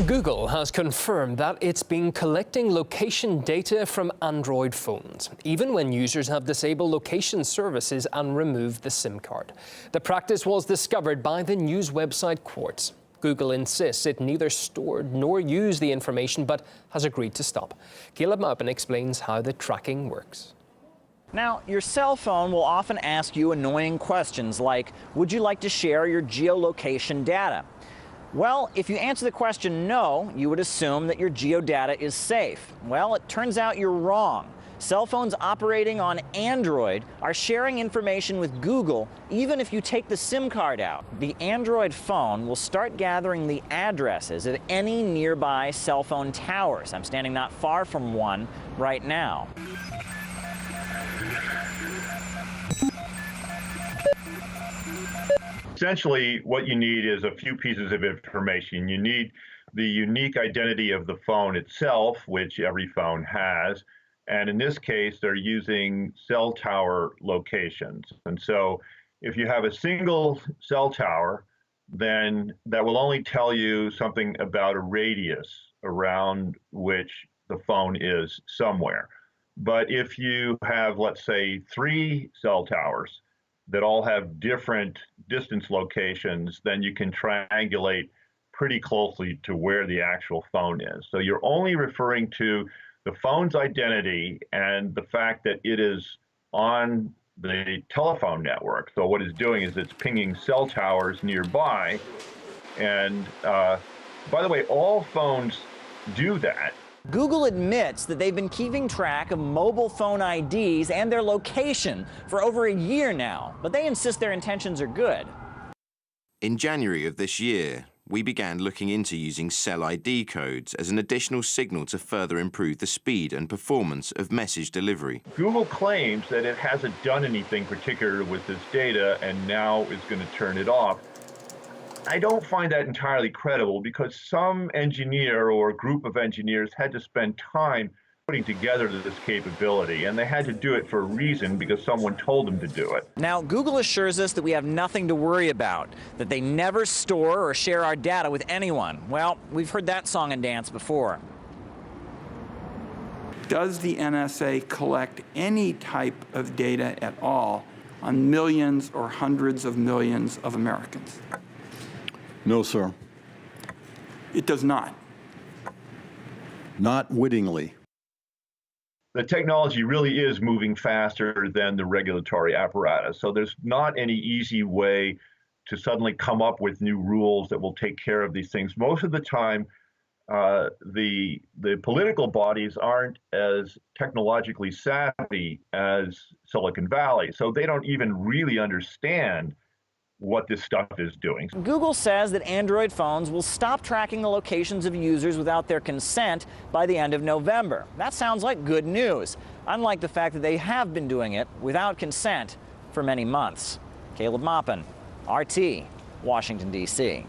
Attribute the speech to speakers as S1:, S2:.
S1: Google has confirmed that it's been collecting location data from Android phones, even when users have disabled location services and removed the SIM card. The practice was discovered by the news website Quartz. Google insists it neither stored nor used the information, but has agreed to stop. Maupin explains how the tracking works.
S2: Now, your cell phone will often ask you annoying questions like, would you like to share your geolocation data? Well, if you answer the question no, you would assume that your geodata is safe. Well, it turns out you're wrong. Cell phones operating on Android are sharing information with Google even if you take the SIM card out. The Android phone will start gathering the addresses of any nearby cell phone towers. I'm standing not far from one right now.
S3: Essentially, what you need is a few pieces of information. You need the unique identity of the phone itself, which every phone has. And in this case, they're using cell tower locations. And so if you have a single cell tower, then that will only tell you something about a radius around which the phone is somewhere. But if you have, let's say, 3 cell towers that all have different distance locations, then you can triangulate pretty closely to where the actual phone is. So you're only referring to the phone's identity and the fact that it is on the telephone network. So what it's doing is it's pinging cell towers nearby. And by the way, all phones do that.
S2: Google admits that they've been keeping track of mobile phone IDs and their location for over a year now, but they insist their intentions are good.
S4: In January of this year, we began looking into using cell ID codes as an additional signal to further improve the speed and performance of message delivery.
S3: Google claims that it hasn't done anything particular with this data and now is going to turn it off. I don't find that entirely credible because some engineer or group of engineers had to spend time putting together this capability, and they had to do it for a reason because someone told them to do it.
S2: Now, Google assures us that we have nothing to worry about, that they never store or share our data with anyone. Well, we've heard that song and dance before.
S5: Does the NSA collect any type of data at all on millions or hundreds of millions of Americans?
S6: No, sir.
S5: It does not.
S6: Not wittingly.
S3: The technology really is moving faster than the regulatory apparatus. So there's not any easy way to suddenly come up with new rules that will take care of these things. Most of the time, the political bodies aren't as technologically savvy as Silicon Valley. So they don't even really understand what this stuff is doing.
S2: Google says that Android phones will stop tracking the locations of users without their consent by the end of November. That sounds like good news, unlike the fact that they have been doing it without consent for many months. Maupin, RT, Washington, D.C.